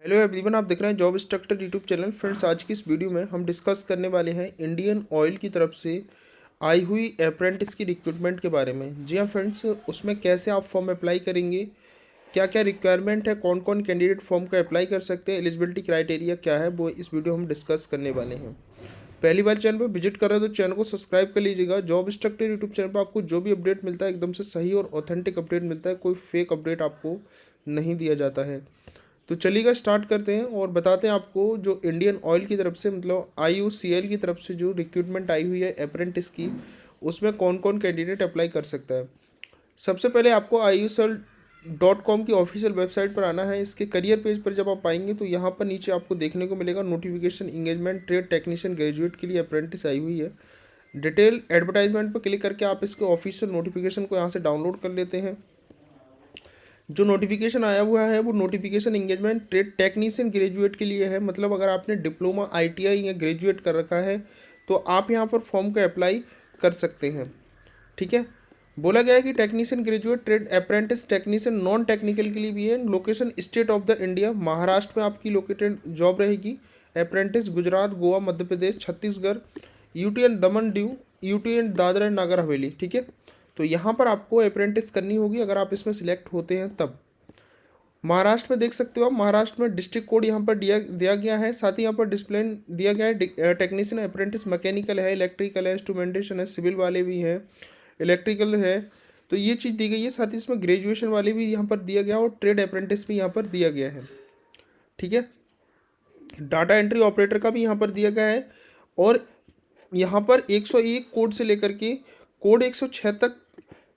Hello everyone, आप देख रहे हैं job instructor YouTube channel. Friends, आज की इस वीडियो में हम डिस्कस करने वाले हैं इंडियन ऑयल की तरफ से आई हुई अप्रेंटिस की रिक्रूटमेंट के बारे में। जी हाँ फ्रेंड्स, उसमें कैसे आप फॉर्म अप्लाई करेंगे, क्या क्या रिक्वायरमेंट है, कौन कौन कैंडिडेट फॉर्म का अप्लाई कर सकते हैं, एलिजिबिलिटी क्राइटेरिया क्या है, वो इस वीडियो हम डिस्कस करने वाले हैं। पहली बार चैनल पर विजिट कर रहे हो तो चैनल को सब्सक्राइब कर लीजिएगा। जॉब इंस्ट्रक्टर यूट्यूब चैनल पर आपको जो भी अपडेट मिलता है एकदम से सही और ऑथेंटिक अपडेट मिलता है, कोई फेक अपडेट आपको नहीं दिया जाता है। तो चलिएगा स्टार्ट करते हैं और बताते हैं आपको जो इंडियन ऑयल की तरफ से मतलब IOCL की तरफ से जो रिक्रूटमेंट आई हुई है अप्रेंटिस की, उसमें कौन कौन कैंडिडेट अप्लाई कर सकता है। सबसे पहले आपको IOCL.com की ऑफिशियल वेबसाइट पर आना है। इसके करियर पेज पर जब आप आएंगे तो यहाँ पर नीचे आपको देखने को मिलेगा notification engagement trade technician graduate के लिए अप्रेंटिस आई हुई है। डिटेल एडवर्टाइजमेंट पर क्लिक करके आप इसके ऑफिशियल नोटिफिकेशन को यहाँ से डाउनलोड कर लेते हैं। जो नोटिफिकेशन आया हुआ है वो notification engagement trade technician graduate के लिए है। मतलब अगर आपने डिप्लोमा ITI या ग्रेजुएट कर रखा है तो आप यहाँ पर फॉर्म का अप्लाई कर सकते हैं। ठीक है, बोला गया है कि technician graduate trade apprentice technician non technical के लिए भी है। Location state of the India, Maharashtra में आपकी लोकेटेड जॉब रहेगी। Apprentice Gujarat, Goa, Madhya Pradesh, Chhattisgarh, UT and Daman Diu, UT and Dadra and Nagar Haveli. ठीक है, तो यहाँ पर आपको अप्रेंटिस करनी होगी अगर आप इसमें सिलेक्ट होते हैं तब। महाराष्ट्र में देख सकते हो आप, महाराष्ट्र में डिस्ट्रिक्ट कोड यहाँ पर दिया गया है। साथ ही यहाँ पर डिसिप्लिन दिया गया है। टेक्नीशियन अप्रेंटिस मैकेनिकल है, इलेक्ट्रिकल है, इंस्ट्रूमेंटेशन है, सिविल वाले भी हैं, इलेक्ट्रिकल है। तो ये चीज़ दी गई है। साथ ही इसमें ग्रेजुएशन वाले भी यहाँ पर दिया गया और ट्रेड अप्रेंटिस भी यहाँ पर दिया गया है। ठीक है, डाटा एंट्री ऑपरेटर का भी यहाँ पर दिया गया है। और यहाँ पर 101 कोड से लेकर के कोड 106 तक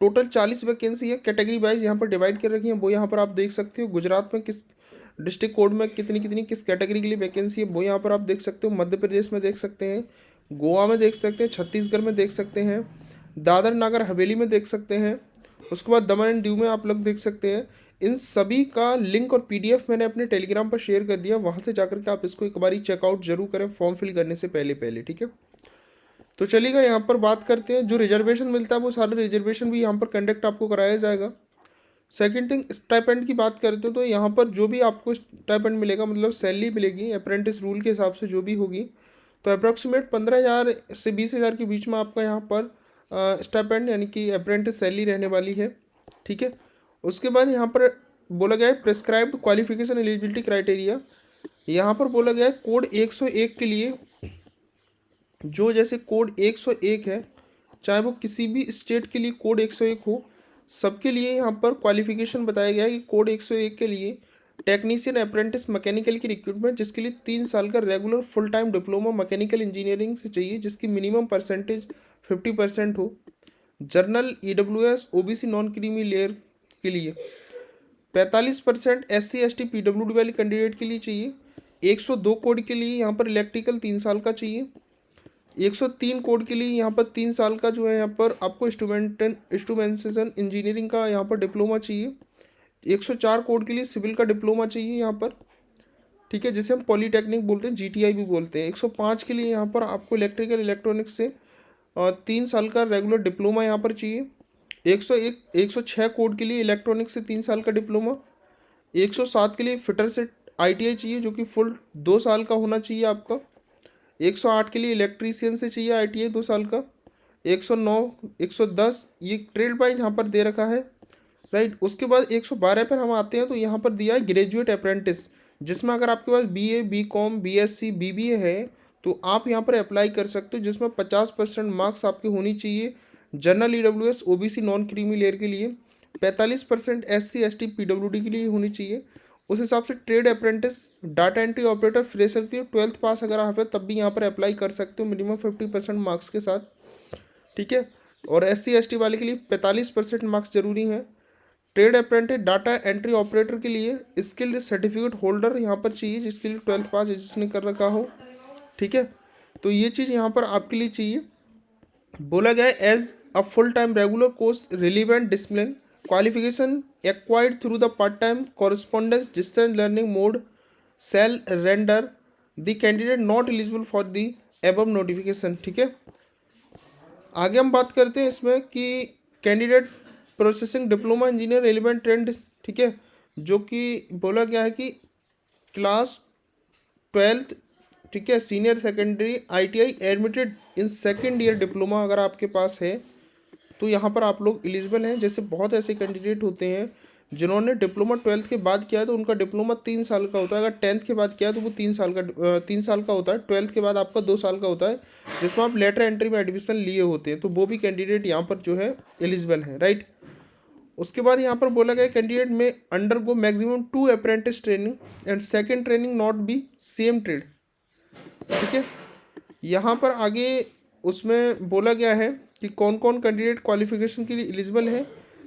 टोटल 40 वैकेंसी है। कैटेगरी वाइज यहाँ पर डिवाइड कर रखी है, वो यहाँ पर आप देख सकते हो। गुजरात में किस डिस्ट्रिक्ट कोड में कितनी कितनी किस कैटेगरी के लिए वैकेंसी है वो यहाँ पर आप देख सकते हो। मध्य प्रदेश में देख सकते हैं, गोवा में देख सकते हैं, छत्तीसगढ़ में देख सकते हैं, दादर नागर हवेली में देख सकते हैं। उसके बाद दमन एंड दीव में आप लोग देख सकते हैं। इन सभी का लिंक और PDF मैंने अपने टेलीग्राम पर शेयर कर दिया, वहाँ से जाकर के आप इसको एक बारी चेकआउट जरूर करें फॉर्म फिल करने से पहले पहले। ठीक है, तो चलिएगा यहाँ पर बात करते हैं। जो रिजर्वेशन मिलता है वो सारे रिजर्वेशन भी यहाँ पर कंडक्ट आपको कराया जाएगा। सेकंड थिंग, स्टाइपेंड की बात करते हो तो यहाँ पर जो भी आपको स्टाइपेंड मिलेगा मतलब सैलरी मिलेगी अप्रेंटिस रूल के हिसाब से जो भी होगी, तो अप्रॉक्सीमेट 15,000 से 20,000 के बीच में आपका यहाँ पर स्टाइपेंड यानी कि अप्रेंटिस सैलरी रहने वाली है। ठीक है, उसके बाद यहाँ पर बोला गया है प्रेस्क्राइब्ड क्वालिफिकेशन एलिजिबिलिटी क्राइटेरिया। यहाँ पर बोला गया है कोड 101 के लिए, जो जैसे कोड 101 है, चाहे वो किसी भी स्टेट के लिए कोड 101 हो, सबके लिए यहाँ पर क्वालिफिकेशन बताया गया है कि कोड 101 के लिए टेक्नीशियन अप्रेंटिस मैकेनिकल की रिक्रूटमेंट, जिसके लिए 3 साल का regular full time diploma mechanical engineering से चाहिए, जिसकी मिनिमम परसेंटेज 50% हो। Journal EWS OBC non creamy layer के लिए 45%, SC ST PWD वाले कैंडिडेट के लिए चाहिए। 102 कोड के लिए यहाँ पर इलेक्ट्रिकल 3 साल का चाहिए। 103 कोड के लिए यहाँ पर 3 साल का जो है यहाँ पर आपको इंस्ट्रूमेंटेशन इंजीनियरिंग का यहाँ पर डिप्लोमा चाहिए। 104 कोड के लिए सिविल का डिप्लोमा चाहिए यहाँ पर। ठीक है, जिसे हम पॉलीटेक्निक बोलते हैं, GTI भी बोलते हैं। 105 के लिए यहाँ पर आपको इलेक्ट्रिकल इलेक्ट्रॉनिक्स से 3 साल का रेगुलर डिप्लोमा यहाँ पर चाहिए। 106 कोड के लिए इलेक्ट्रॉनिक्स से 3 साल का डिप्लोमा। 107 के लिए फिटर से ITI चाहिए, जो कि फुल 2 साल का होना चाहिए आपका। 108 के लिए इलेक्ट्रीशियन से चाहिए ITI 2 साल का। 109, 110 ये ट्रेड वाइज यहाँ पर दे रखा है, राइट। उसके बाद 112 पर हम आते हैं तो यहाँ पर दिया है ग्रेजुएट अप्रेंटिस, जिसमें अगर आपके पास BA BCom BSc BBA है तो आप यहाँ पर अप्लाई कर सकते हो, जिसमें 50% मार्क्स आपके होनी चाहिए। General EWS OBC non creamy layer के लिए 45% SC ST PWD के लिए होनी चाहिए। उस हिसाब से trade apprentice data entry operator fresher के लिए 12th पास अगर आप है तब भी यहाँ पर अप्लाई कर सकते हो मिनिमम 50% मार्क्स के साथ। ठीक है, और SC ST वाले के लिए 45% मार्क्स जरूरी हैं। Trade apprentice data entry operator के लिए स्किल सर्टिफिकेट होल्डर यहाँ पर चाहिए, जिसके लिए 12th पास जिसने कर रखा हो। ठीक है, तो ये चीज़ यहाँ पर आपके लिए चाहिए। बोला गया है as a full time regular course relevant discipline qualification acquired through the part-time correspondence distance learning mode shall render the candidate not eligible for the above notification। ठीक है, आगे हम बात करते हैं इसमें कि candidate processing diploma engineer relevant trend. ठीक है, जो कि बोला गया है कि क्लास 12th, ठीक है, senior secondary ITI admitted in second year diploma अगर आपके पास है तो यहाँ पर आप लोग एलिजिबल हैं। जैसे बहुत ऐसे कैंडिडेट होते हैं जिन्होंने डिप्लोमा 12th के बाद किया है तो उनका डिप्लोमा 3 साल का होता है, अगर 10th के बाद किया है तो वो 3 साल का होता है, 12th के बाद आपका 2 साल का होता है, जिसमें आप लेटर एंट्री में एडमिशन लिए होते हैं, तो वो भी कैंडिडेट यहाँ पर जो है एलिजिबल है, राइट। उसके बाद यहाँ पर बोला गया कैंडिडेट में under go maximum 2 apprentice training and second training not be same trade, ठीक है। यहाँ पर आगे उसमें बोला गया है कि कौन कौन कैंडिडेट क्वालिफिकेशन के लिए एलिजिबल है।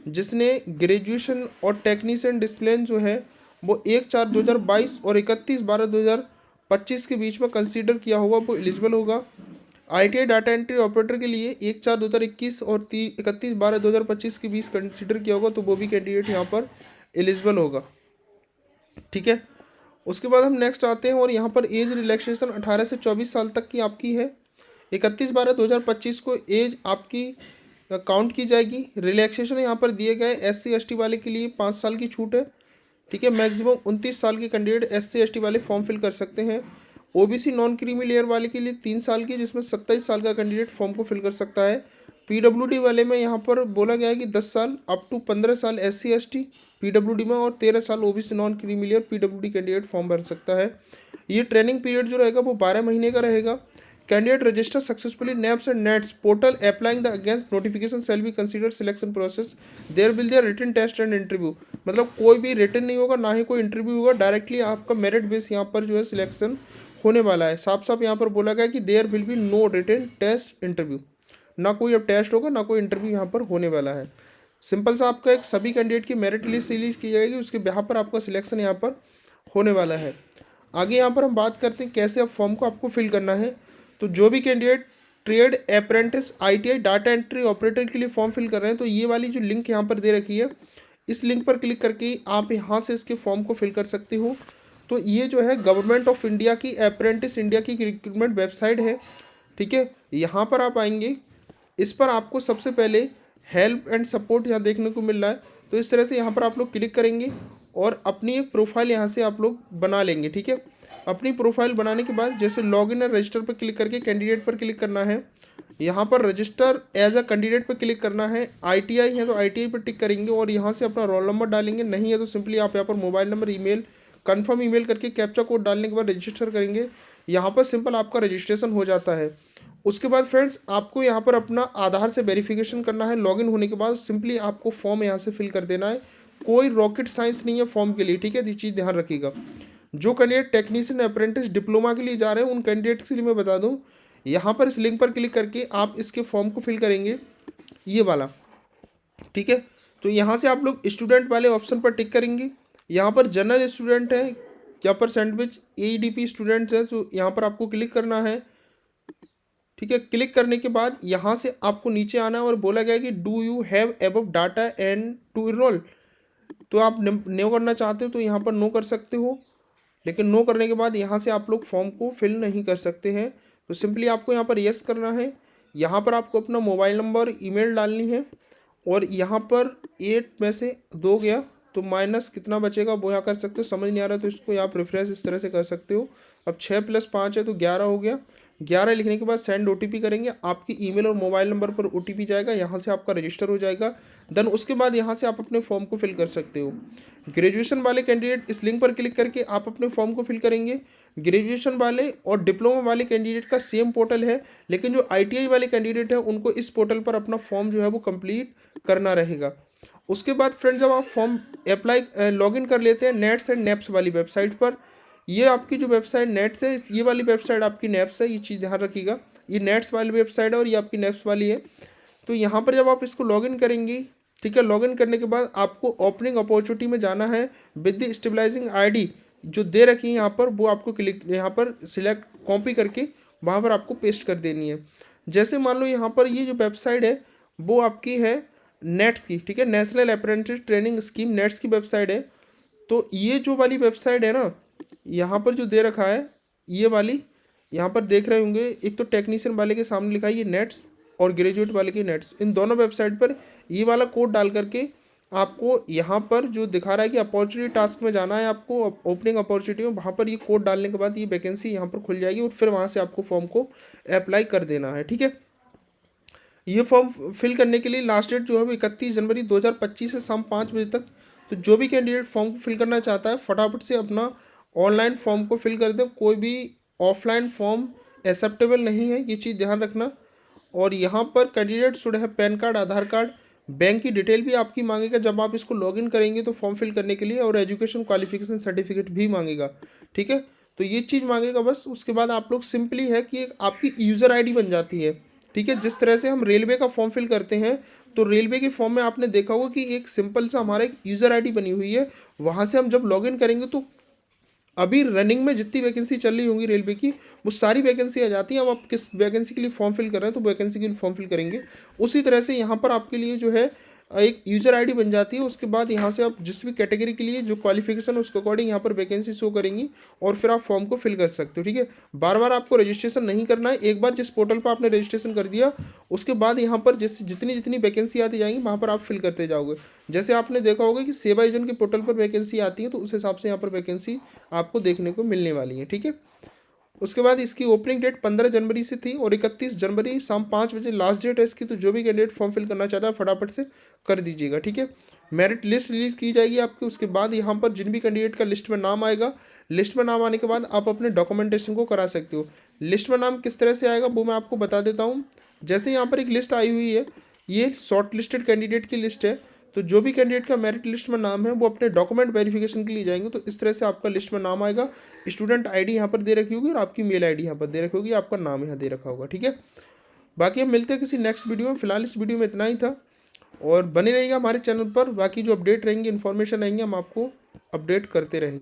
जिसने ग्रेजुएशन और टेक्नीशियन डिसिप्लिन जो है वो 1/4/2022 और 31/12/2025 के बीच में कंसीडर किया होगा वो एलिजिबल होगा। ITI डाटा एंट्री ऑपरेटर के लिए 1/4/2021 और 31/12/2025 के बीच कंसीडर किया होगा तो वो भी कैंडिडेट यहाँ पर एलिजिबल होगा, ठीक है। उसके बाद हम नेक्स्ट आते हैं और यहाँ पर एज रिलैक्सेशन 18 से 24 साल तक की आपकी है। 31/12/2025 को एज आपकी काउंट की जाएगी। रिलैक्सेशन यहाँ पर दिए गए SC ST वाले के लिए 5 साल की छूट है, ठीक है। मैक्सिमम 29 साल के कैंडिडेट SC ST वाले फॉर्म फिल कर सकते हैं। OBC नॉन क्रीमी लेयर वाले के लिए 3 साल की, जिसमें 27 साल का कैंडिडेट फॉर्म को फिल कर सकता है। PWD वाले में यहाँ पर बोला गया है कि 10 साल अप टू 15 साल SC ST PWD में और 13 साल OBC non creamy layer PWD candidate form भर सकता है। ये ट्रेनिंग पीरियड जो रहेगा वो 12 महीने का रहेगा। Candidate register successfully NAPS and NATS portal applying the against notification shall be consider selection process there will there written test and interview, मतलब कोई भी रिटन नहीं होगा ना ही कोई इंटरव्यू होगा, डायरेक्टली आपका मेरिट बेस यहाँ पर जो है सिलेक्शन होने वाला है। साफ साफ यहाँ पर बोला गया कि there will be no written test interview, ना कोई अब टेस्ट होगा ना कोई इंटरव्यू यहाँ पर होने वाला है। सिंपल सा आपका एक सभी कैंडिडेट की मेरिट लिस्ट रिलीज की जाएगी, उसके बिहाफ पर आपका सिलेक्शन यहाँ पर होने वाला है। आगे यहाँ पर हम बात करते हैं कैसे अब फॉर्म को आपको फिल करना है। तो जो भी candidate trade apprentice ITI data entry operator के लिए फॉर्म फिल कर रहे हैं तो ये वाली जो लिंक यहाँ पर दे रखी है इस लिंक पर क्लिक करके आप यहाँ से इसके फॉर्म को फिल कर सकते हो। तो ये जो है गवर्नमेंट ऑफ इंडिया की अप्रेंटिस इंडिया की रिक्रूटमेंट वेबसाइट है, ठीक है। यहाँ पर आप आएंगे, इस पर आपको सबसे पहले हेल्प एंड सपोर्ट यहाँ देखने को मिल रहा है, तो इस तरह से यहाँ पर आप लोग क्लिक करेंगे और अपनी एक प्रोफाइल यहाँ से आप लोग बना लेंगे, ठीक है। अपनी प्रोफाइल बनाने के बाद जैसे लॉगिन और रजिस्टर पर क्लिक करके कैंडिडेट पर क्लिक करना है। यहाँ पर रजिस्टर एज अ कैंडिडेट पर क्लिक करना है। ITI है तो ITI पर टिक करेंगे और यहाँ से अपना रोल नंबर डालेंगे, नहीं है तो सिंपली आप यहाँ पर mobile number email confirm email करके कैप्चा कोड डालने के बाद रजिस्टर करेंगे। यहाँ पर सिंपल आपका रजिस्ट्रेशन हो जाता है। उसके बाद फ्रेंड्स आपको यहाँ पर अपना आधार से वेरिफिकेशन करना है। लॉगिन होने के बाद सिंपली आपको फॉर्म यहाँ से फिल कर देना है, कोई रॉकेट साइंस नहीं है फॉर्म के लिए, ठीक है। ये चीज़ ध्यान रखिएगा। जो कैंडिडेट टेक्नीशियन अप्रेंटिस डिप्लोमा के लिए जा रहे हैं उन कैंडिडेट के लिए मैं बता दूं, यहाँ पर इस लिंक पर क्लिक करके आप इसके फॉर्म को फिल करेंगे, ये वाला, ठीक है। तो यहाँ से आप लोग स्टूडेंट वाले ऑप्शन पर टिक करेंगे। यहाँ पर जनरल स्टूडेंट है, यहाँ पर सैंडविच AEDP स्टूडेंट्स है, तो यहाँ पर आपको क्लिक करना है, ठीक है। क्लिक करने के बाद यहाँ से आपको नीचे आना है और बोला गया कि do you have above data and to enroll, तो आप नो करना चाहते हो तो यहाँ पर नो कर सकते हो, लेकिन नो करने के बाद यहाँ से आप लोग फॉर्म को फिल नहीं कर सकते हैं। तो सिंपली आपको यहाँ पर यस करना है। यहाँ पर आपको अपना मोबाइल नंबर ईमेल डालनी है और यहाँ पर 8 में से 2 गया तो माइनस कितना बचेगा वो यहाँ कर सकते हो। समझ नहीं आ रहा तो इसको यहाँ प्रेफरेंस इस तरह से कर सकते हो। अब 6 + 5 है तो 11 हो गया। 11 लिखने के बाद सेंड OTP करेंगे, आपकी ईमेल और मोबाइल नंबर पर OTP जाएगा, यहाँ से आपका रजिस्टर हो जाएगा। देन उसके बाद यहाँ से आप अपने फॉर्म को फिल कर सकते हो। ग्रेजुएशन वाले कैंडिडेट इस लिंक पर क्लिक करके आप अपने फॉर्म को फिल करेंगे। ग्रेजुएशन वाले और डिप्लोमा वाले कैंडिडेट का सेम पोर्टल है, लेकिन जो ITI वाले कैंडिडेट है उनको इस पोर्टल पर अपना फॉर्म जो है वो कंप्लीट करना रहेगा। उसके बाद फ्रेंड्स जब आप फॉर्म अप्लाई लॉगिन कर लेते हैं नेट्स एंड नेप्स वाली वेबसाइट पर, ये आपकी जो वेबसाइट नेट्स है, ये वाली वेबसाइट आपकी नेप्स है, ये चीज़ ध्यान रखिएगा। ये नेट्स वाली वेबसाइट है और ये आपकी नेप्स वाली है। तो यहाँ पर जब आप इसको लॉगिन करेंगे, ठीक है, लॉगिन करने के बाद आपको ओपनिंग अपॉर्चुनिटी में जाना है विद द स्टेबलाइजिंग ID जो दे रखी है यहाँ पर, वो आपको क्लिक यहाँ पर सिलेक्ट कॉपी करके वहाँ पर आपको पेस्ट कर देनी है। जैसे मान लो यहाँ पर ये जो वेबसाइट है वो आपकी है नेट्स की, ठीक है, national apprentice training scheme nets की वेबसाइट है। तो ये जो वाली वेबसाइट है ना, यहाँ पर जो दे रखा है ये वाली, यहाँ पर देख रहे होंगे, एक तो टेक्नीशियन वाले के सामने लिखा है ये नेट्स और ग्रेजुएट वाले की नेट्स, इन दोनों वेबसाइट पर ये वाला कोड डाल करके आपको यहाँ पर जो दिखा रहा है कि अपॉर्चुनिटी टास्क में जाना है आपको, ओपनिंग अपॉर्चुनिटी में, वहाँ पर ये कोड डालने के बाद ये वैकेंसी यहाँ पर खुल जाएगी और फिर वहाँ से आपको फॉर्म को अप्लाई कर देना है। ठीक है, ये फॉर्म फिल करने के लिए लास्ट डेट जो है वो 31 जनवरी 2025 से शाम 5 बजे तक। तो जो भी कैंडिडेट फॉर्म को फिल करना चाहता है फटाफट से अपना ऑनलाइन फॉर्म को फिल कर दे, कोई भी ऑफलाइन फॉर्म एक्सेप्टेबल नहीं है, ये चीज़ ध्यान रखना। और यहाँ पर कैंडिडेट शुड है पैन कार्ड, आधार कार्ड, बैंक की डिटेल भी आपकी मांगेगा जब आप इसको लॉगिन करेंगे तो फॉर्म फिल करने के लिए, और एजुकेशन क्वालिफिकेशन सर्टिफिकेट भी मांगेगा। ठीक है, तो ये चीज़ मांगेगा बस। उसके बाद आप लोग सिंपली है कि एक आपकी यूज़र आईडी बन जाती है। ठीक है, जिस तरह से हम रेलवे का फॉर्म फिल करते हैं तो रेलवे के फॉर्म में आपने देखा होगा कि एक सिंपल सा हमारा एक यूज़र आईडी बनी हुई है, वहाँ से हम जब लॉगिन करेंगे तो अभी रनिंग में जितनी वैकेंसी चल रही होंगी रेलवे की वो सारी वैकेंसी आ जाती है। अब आप किस वैकेंसी के लिए फॉर्म फिल कर रहे हैं तो वैकेंसी के लिए फॉर्म फिल करेंगे। उसी तरह से यहाँ पर आपके लिए जो है एक यूज़र आईडी बन जाती है। उसके बाद यहाँ से आप जिस भी कैटेगरी के लिए जो क्वालिफिकेशन है उसके अकॉर्डिंग यहाँ पर वैकेंसी शो करेंगी और फिर आप फॉर्म को फिल कर सकते हो। ठीक है, बार बार आपको रजिस्ट्रेशन नहीं करना है, एक बार जिस पोर्टल पर आपने रजिस्ट्रेशन कर दिया उसके बाद यहाँ पर जितनी जितनी वैकेंसी आती जाएंगी वहाँ पर आप फिल करते जाओगे। जैसे आपने देखा होगा कि सेवा योजन के पोर्टल पर वैकेंसी आती है तो उस हिसाब से यहाँ पर वैकेंसी आपको देखने को मिलने वाली है। ठीक है, उसके बाद इसकी ओपनिंग डेट 15 जनवरी से थी और 31 जनवरी शाम 5 बजे लास्ट डेट है इसकी। तो जो भी कैंडिडेट फॉर्म फिल करना चाहता है फटाफट से कर दीजिएगा। ठीक है, मेरिट लिस्ट रिलीज की जाएगी आपकी। उसके बाद यहाँ पर जिन भी कैंडिडेट का लिस्ट में नाम आएगा, लिस्ट में नाम आने के बाद आप अपने डॉक्यूमेंटेशन को करा सकते हो। लिस्ट में नाम किस तरह से आएगा वो मैं आपको बता देता हूँ। जैसे यहाँ पर एक लिस्ट आई हुई है, ये शॉर्ट लिस्टेड कैंडिडेट की लिस्ट है। तो जो भी कैंडिडेट का मेरिट लिस्ट में नाम है वो अपने डॉक्यूमेंट वेरिफिकेशन के लिए जाएंगे तो इस तरह से आपका लिस्ट में नाम आएगा। स्टूडेंट आईडी यहाँ पर दे रखी होगी और आपकी मेल आईडी यहाँ पर दे रखी होगी, आपका नाम यहाँ दे रखा होगा। ठीक है, बाकी हम मिलते हैं किसी नेक्स्ट वीडियो में। फिलहाल इस वीडियो में इतना ही था और बने रहिएगा हमारे चैनल पर। बाकी जो अपडेट रहेंगे, इन्फॉर्मेशन रहेंगे, हम आपको अपडेट करते रहेंगे।